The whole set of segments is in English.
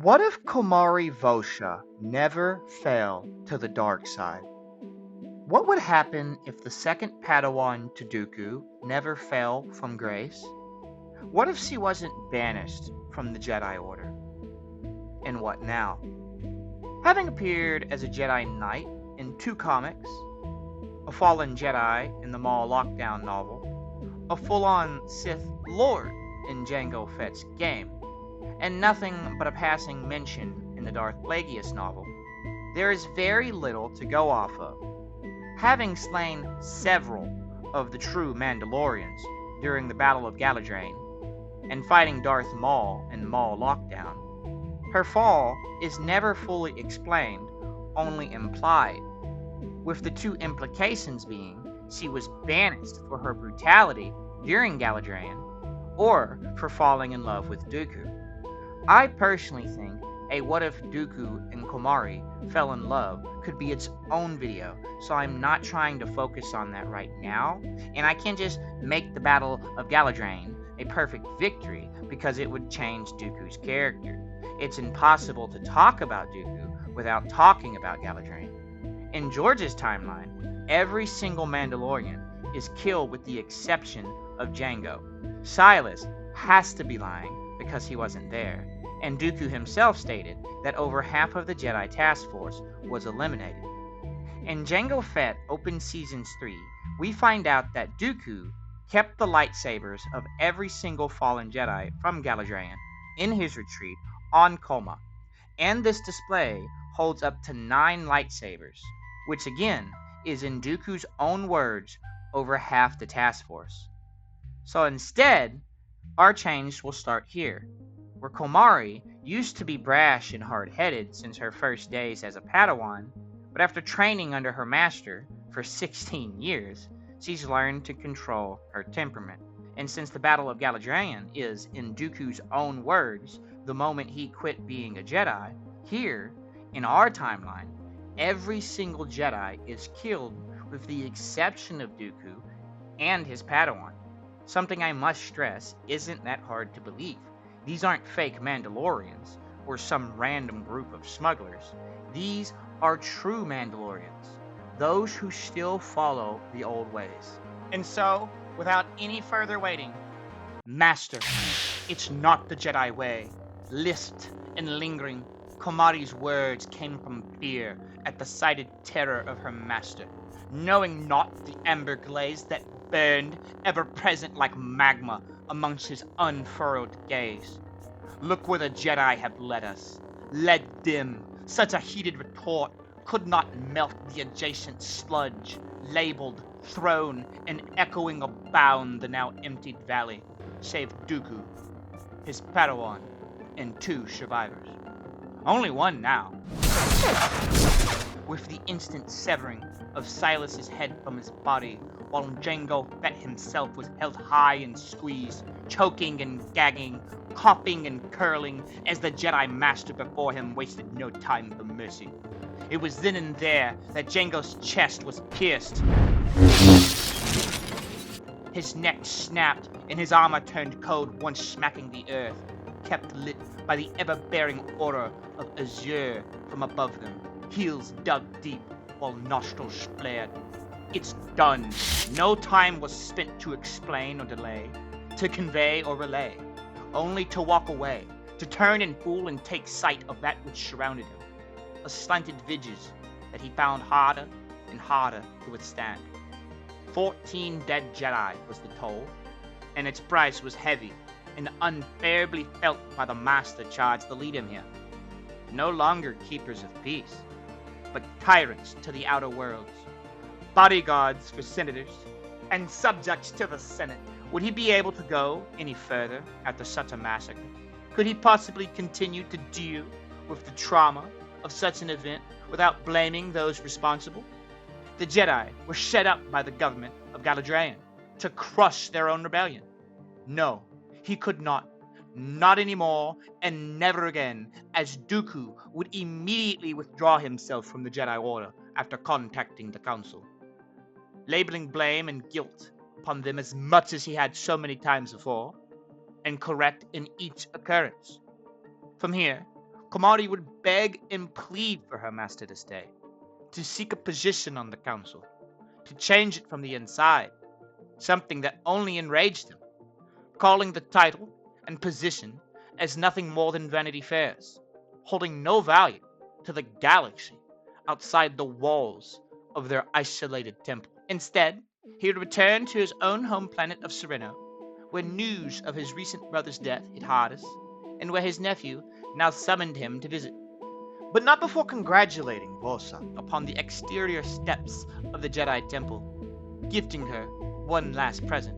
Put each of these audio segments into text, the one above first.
What if Komari Vosa never fell to the dark side? What would happen if the second Padawan to Dooku never fell from grace? What if she wasn't banished from the Jedi Order? And what now? Having appeared as a Jedi Knight in two comics, a fallen Jedi in the Maul Lockdown novel, a full-on Sith Lord in Jango Fett's game, and nothing but a passing mention in the Darth Plagueis novel, there is very little to go off of. Having slain several of the true Mandalorians during the Battle of Galidraan, and fighting Darth Maul in Maul Lockdown, her fall is never fully explained, only implied, with the two implications being she was banished for her brutality during Galidraan, or for falling in love with Dooku. I personally think a What If Dooku and Komari Fell in Love could be its own video, so I'm not trying to focus on that right now, and I can't just make the Battle of Galidraan a perfect victory because it would change Dooku's character. It's impossible to talk about Dooku without talking about Galidraan. In George's timeline, every single Mandalorian is killed with the exception of Jango. Silas has to be lying because he wasn't there, and Dooku himself stated that over half of the Jedi task force was eliminated. In Jango Fett Open Seasons 3, we find out that Dooku kept the lightsabers of every single fallen Jedi from Galidraan in his retreat on Koma, and this display holds up to 9 lightsabers, which again is in Dooku's own words over half the task force. So instead, our change will start here, where Komari used to be brash and hard-headed since her first days as a Padawan, but after training under her master for 16 years, she's learned to control her temperament. And since the Battle of Galidraan is, in Dooku's own words, the moment he quit being a Jedi, here, in our timeline, every single Jedi is killed with the exception of Dooku and his Padawan. Something I must stress isn't that hard to believe. These aren't fake Mandalorians or some random group of smugglers. These are true Mandalorians, those who still follow the old ways. And so, without any further waiting, Master, it's not the Jedi way. Lisped and lingering, Komari's words came from fear at the sighted terror of her master, knowing not the amber glaze that burned, ever present like magma amongst his unfurrowed gaze. Look where the Jedi have led us. Led them. Such a heated retort could not melt the adjacent sludge, labeled, thrown, and echoing abound the now emptied valley, save Dooku, his Padawan, and 2 survivors. Only one now. With the instant severing of Silas's head from his body, while Jango Fett himself was held high and squeezed, choking and gagging, coughing and curling, as the Jedi Master before him wasted no time for mercy. It was then and there that Jango's chest was pierced. His neck snapped, and his armor turned cold once smacking the earth, kept lit by the ever-bearing aura of azure from above them, heels dug deep while nostrils flared. It's done. No time was spent to explain or delay, to convey or relay, only to walk away, to turn in full and take sight of that which surrounded him, a slanted vidges that he found harder and harder to withstand. 14 dead Jedi was the toll, and its price was heavy and unbearably felt by the master charged to lead him here. No longer keepers of peace, but tyrants to the outer worlds, bodyguards for senators, and subjects to the Senate. Would he be able to go any further after such a massacre? Could he possibly continue to deal with the trauma of such an event without blaming those responsible? The Jedi were set up by the government of Galidraan to crush their own rebellion. No, he could not. Not anymore, and never again, as Dooku would immediately withdraw himself from the Jedi Order after contacting the Council, labeling blame and guilt upon them as much as he had so many times before, and correct in each occurrence. From here, Komari would beg and plead for her master to stay, to seek a position on the council, to change it from the inside, something that only enraged him, calling the title and position as nothing more than Vanity Fairs, holding no value to the galaxy outside the walls of their isolated temple. Instead, he would return to his own home planet of Sereno, where news of his recent brother's death hit hardest, and where his nephew now summoned him to visit. But not before congratulating Vosa upon the exterior steps of the Jedi Temple, gifting her one last present: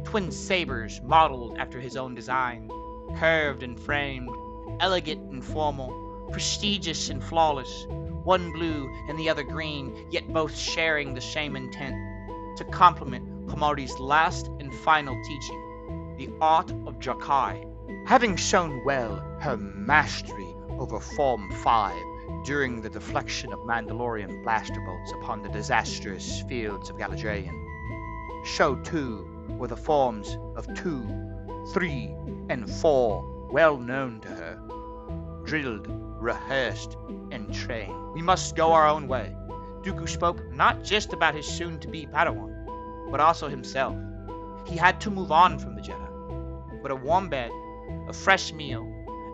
twin sabers modeled after his own design, curved and framed, elegant and formal, prestigious and flawless, one blue and the other green, yet both sharing the same intent: to complement Komari's last and final teaching, the art of Jakai. Having shown well her mastery over Form 5 during the deflection of Mandalorian blaster bolts upon the disastrous fields of Galidraan, so too were the forms of 2, 3, and 4 well known to her, drilled, rehearsed, and trained. We must go our own way. Dooku spoke not just about his soon-to-be Padawan, but also himself. He had to move on from the Jedi, but a warm bed, a fresh meal,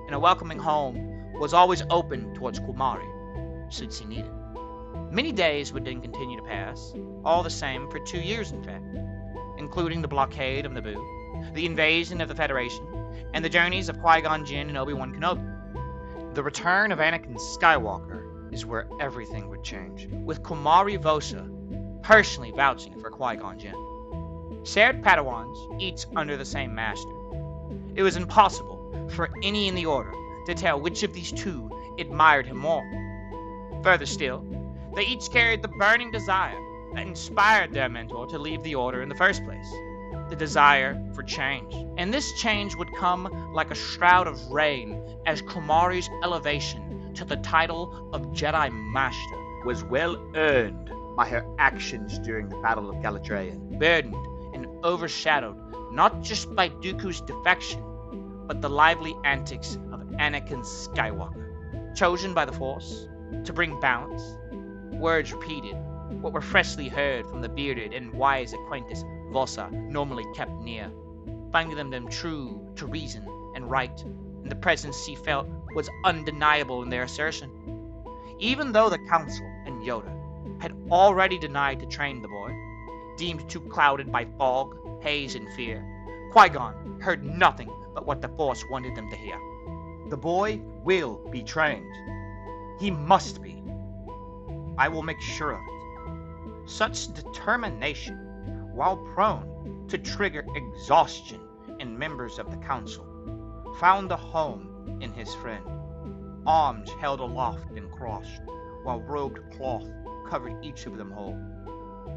and a welcoming home was always open towards Kumari, since he needed. Many days would then continue to pass, all the same for 2 years in fact, including the blockade of Naboo, the invasion of the Federation, and the journeys of Qui-Gon Jinn and Obi-Wan Kenobi. The return of Anakin Skywalker is where everything would change, with Komari Vosa personally vouching for Qui-Gon Jinn. Shared Padawans, each under the same master. It was impossible for any in the Order to tell which of these two admired him more. Further still, they each carried the burning desire that inspired their mentor to leave the Order in the first place: the desire for change. And this change would come like a shroud of rain, as Kumari's elevation to the title of Jedi Master was well earned by her actions during the Battle of Galidraan, burdened and overshadowed not just by Dooku's defection, but the lively antics of Anakin Skywalker, chosen by the Force to bring balance. Words repeated, what were freshly heard from the bearded and wise acquaintance Vosa normally kept near, finding them true to reason and right, and the presence he felt was undeniable in their assertion. Even though the Council and Yoda had already denied to train the boy, deemed too clouded by fog, haze, and fear, Qui-Gon heard nothing but what the Force wanted them to hear. The boy will be trained. He must be. I will make sure of it. Such determination, while prone to trigger exhaustion in members of the Council, found a home in his friend. Arms held aloft and crossed, while robed cloth covered each of them whole.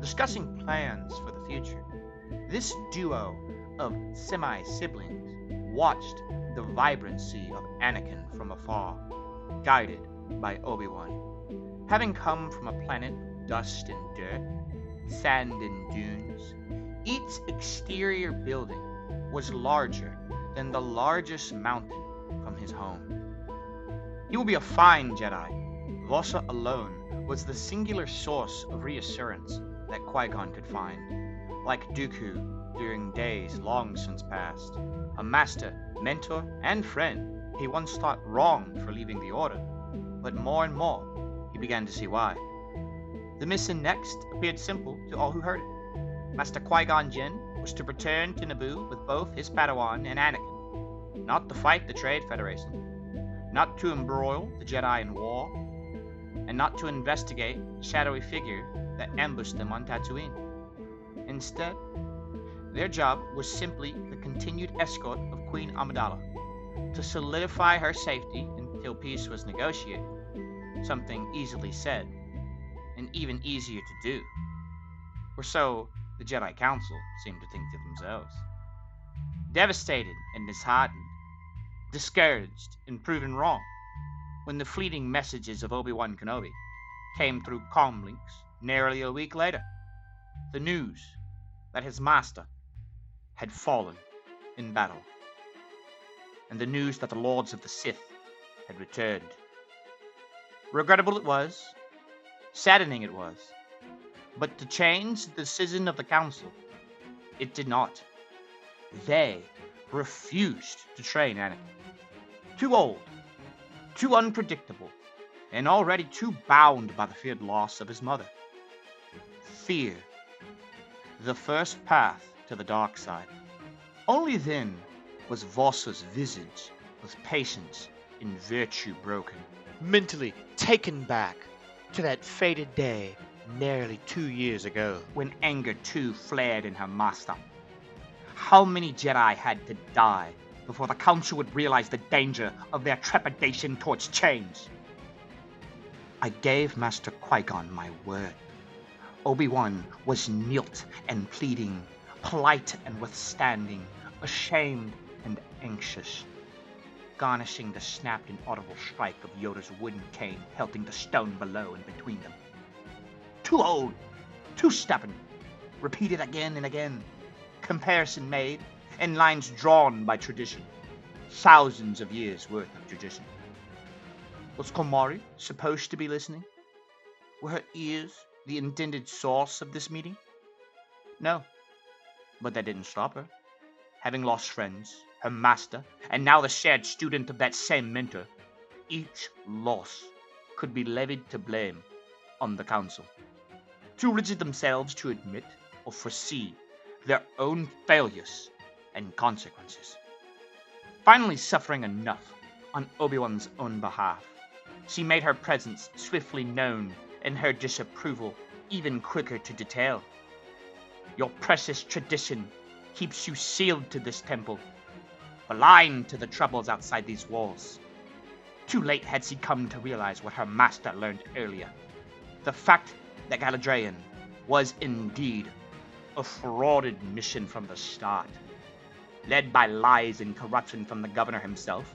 Discussing plans for the future, this duo of semi-siblings watched the vibrancy of Anakin from afar, guided by Obi-Wan. Having come from a planet of dust and dirt, sand and dunes, each exterior building was larger than the largest mountain from his home. He will be a fine Jedi. Vosa alone was the singular source of reassurance that Qui-Gon could find. Like Dooku during days long since past, a master, mentor, and friend, he once thought wrong for leaving the Order, but more and more he began to see why. The mission next appeared simple to all who heard it. Master Qui-Gon Jinn was to return to Naboo with both his Padawan and Anakin, not to fight the Trade Federation, not to embroil the Jedi in war, and not to investigate the shadowy figure that ambushed them on Tatooine. Instead, their job was simply the continued escort of Queen Amidala, to solidify her safety until peace was negotiated, something easily said, and even easier to do. Or so the Jedi Council seemed to think to themselves. Devastated and disheartened, discouraged and proven wrong, when the fleeting messages of Obi-Wan Kenobi came through comlinks nearly a week later, the news that his master had fallen in battle, and the news that the Lords of the Sith had returned. Regrettable it was, saddening it was, but to change the decision of the council, it did not. They refused to train Anakin. Too old, too unpredictable, and already too bound by the feared loss of his mother. Fear, the first path to the dark side. Only then was Vosa's visage with patience and virtue broken. Mentally taken back to that fated day nearly 2 years ago. When anger too flared in her master. How many Jedi had to die before the council would realize the danger of their trepidation towards change? I gave Master Qui-Gon my word. Obi-Wan was knelt and pleading, polite and withstanding, ashamed and anxious, garnishing the snapped and audible strike of Yoda's wooden cane, pelting the stone below and between them. Too old, too stubborn, repeated again and again, comparison made, and lines drawn by tradition, thousands of years worth of tradition. Was Komari supposed to be listening? Were her ears the intended source of this meeting? No, but that didn't stop her. Having lost friends, her master, and now the shared student of that same mentor, each loss could be levied to blame on the council. Too rigid themselves to admit or foresee their own failures and consequences. Finally suffering enough on Obi-Wan's own behalf, she made her presence swiftly known and her disapproval even quicker to detail. Your precious tradition keeps you sealed to this temple, blind to the troubles outside these walls. Too late had she come to realize what her master learned earlier. The fact that Galidraan was indeed a frauded mission from the start, led by lies and corruption from the governor himself,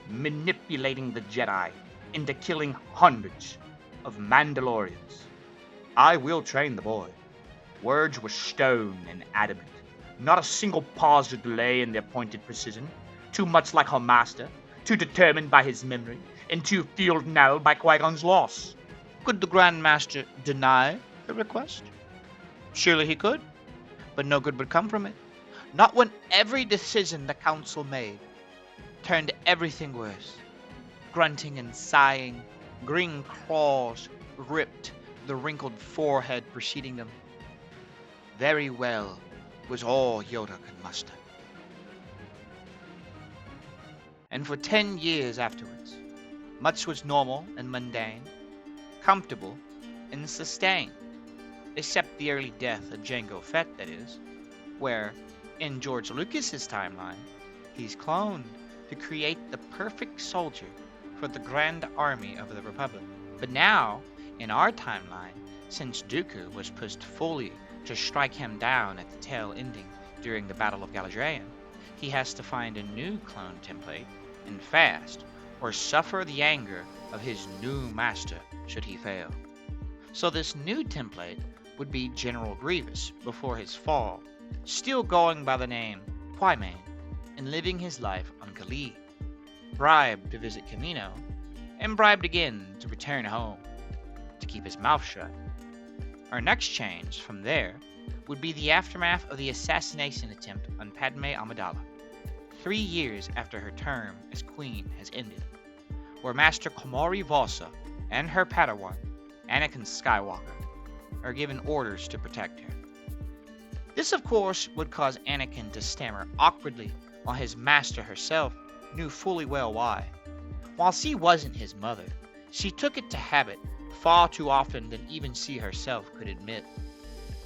manipulating the Jedi into killing hundreds of Mandalorians. I will train the boy. Words were stone and adamant. Not a single pause or delay in the appointed precision. Too much like her master, too determined by his memory, and too fueled now by Qui-Gon's loss. Could the Grand Master deny the request? Surely he could, but no good would come from it. Not when every decision the council made turned everything worse. Grunting and sighing, green claws ripped the wrinkled forehead preceding them. Very well was all Yoda could muster. And for 10 years afterwards, much was normal and mundane, comfortable and sustained, except the early death of Jango Fett, that is, where, in George Lucas's timeline, he's cloned to create the perfect soldier for the Grand Army of the Republic. But now, in our timeline, since Dooku was pushed fully to strike him down at the tail ending during the Battle of Galidraan, he has to find a new clone template, and fast, or suffer the anger of his new master should he fail. So this new template would be General Grievous before his fall, still going by the name Qui-Mane, and living his life on Kali, bribed to visit Kamino, and bribed again to return home, to keep his mouth shut. Our next change from there would be the aftermath of the assassination attempt on Padme Amidala, 3 years after her term as queen has ended, where Master Komari Vosa and her Padawan, Anakin Skywalker, are given orders to protect her. This, of course, would cause Anakin to stammer awkwardly, while his master herself knew fully well why. While she wasn't his mother, she took it to habit far too often than even she herself could admit,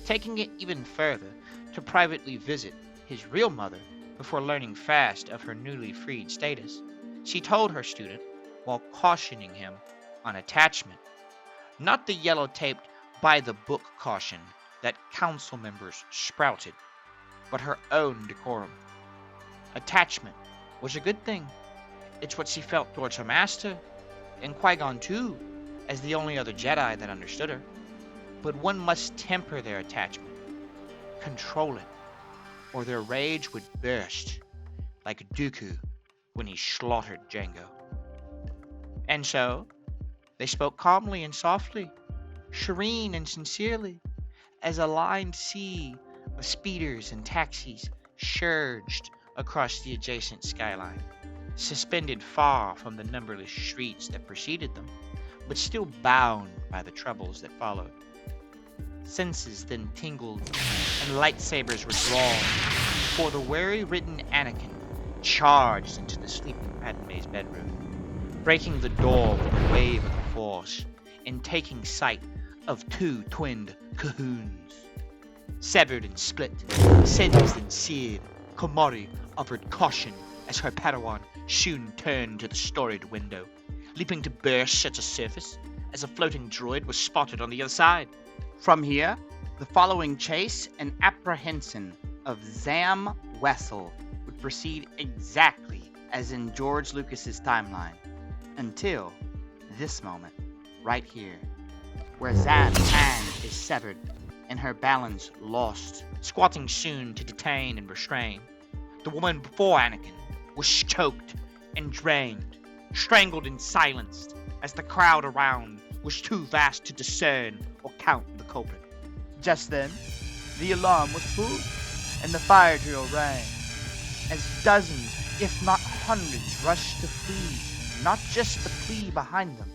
taking it even further to privately visit his real mother before learning fast of her newly freed status. She told her student, while cautioning him on attachment, not the yellow-taped by-the-book caution that council members sprouted, but her own decorum. Attachment was a good thing. It's what she felt towards her master, and Qui-Gon too, as the only other Jedi that understood her. But one must temper their attachment, control it, or their rage would burst, like Dooku when he slaughtered Jango. And so they spoke calmly and softly, serene and sincerely, as a lined sea of speeders and taxis surged across the adjacent skyline, suspended far from the numberless streets that preceded them, but still bound by the troubles that followed. Senses then tingled, and lightsabers were drawn, for the wary-ridden Anakin charged into the sleeping Padme's bedroom, breaking the door with a wave of the Force, and taking sight of two twinned Cahoons. Severed and split, singed and seared, Komari offered caution as her Padawan soon turned to the storied window, leaping to burst at the surface as a floating droid was spotted on the other side. From here, the following chase and apprehension of Zam Wessel would proceed exactly as in George Lucas's timeline, until this moment, right here, where Zam's hand is severed and her balance lost. Squatting soon to detain and restrain, the woman before Anakin was choked and drained, strangled and silenced, as the crowd around was too vast to discern or count the culprit. Just then, the alarm was pulled, and the fire drill rang, as dozens, if not hundreds, rushed to flee, not just the plea behind them,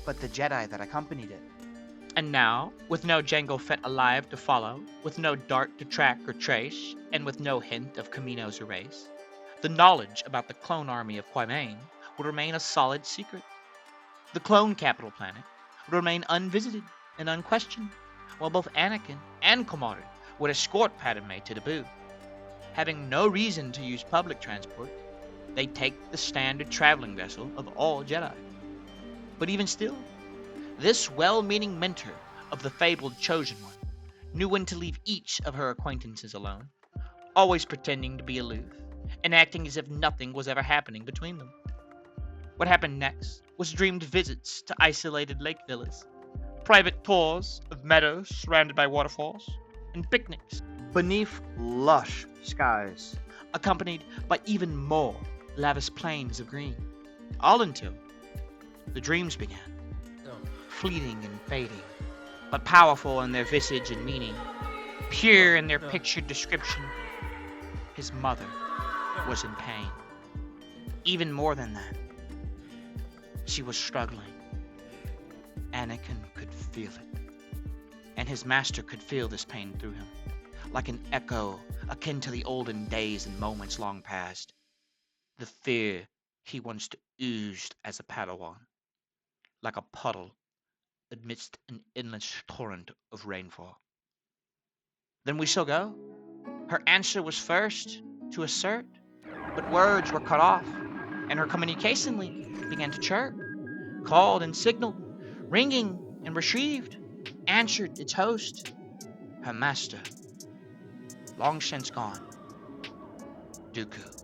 but the Jedi that accompanied it. And now, with no Jango Fett alive to follow, with no dart to track or trace, and with no hint of Kamino's erase, the knowledge about the clone army of Quaimane would remain a solid secret. The clone capital planet would remain unvisited and unquestioned, while both Anakin and Komari would escort Padme to Naboo. Having no reason to use public transport, they'd take the standard traveling vessel of all Jedi. But even still, this well-meaning mentor of the fabled Chosen One knew when to leave each of her acquaintances alone, always pretending to be aloof, and acting as if nothing was ever happening between them. What happened next was dreamed visits to isolated lake villas, private tours of meadows surrounded by waterfalls, and picnics Beneath lush skies, accompanied by even more lavish plains of green. All until the dreams began, fleeting and fading, but powerful in their visage and meaning, pure in their pictured description. His mother was in pain. Even more than that, she was struggling. Anakin could feel it, and his master could feel this pain through him, like an echo akin to the olden days and moments long past. The fear he once oozed as a Padawan, like a puddle amidst an endless torrent of rainfall. Then we shall go. Her answer was first to assert, but words were cut off, and her communication link began to chirp, called and signaled, ringing and retrieved, answered its host, her master, long since gone, Dooku.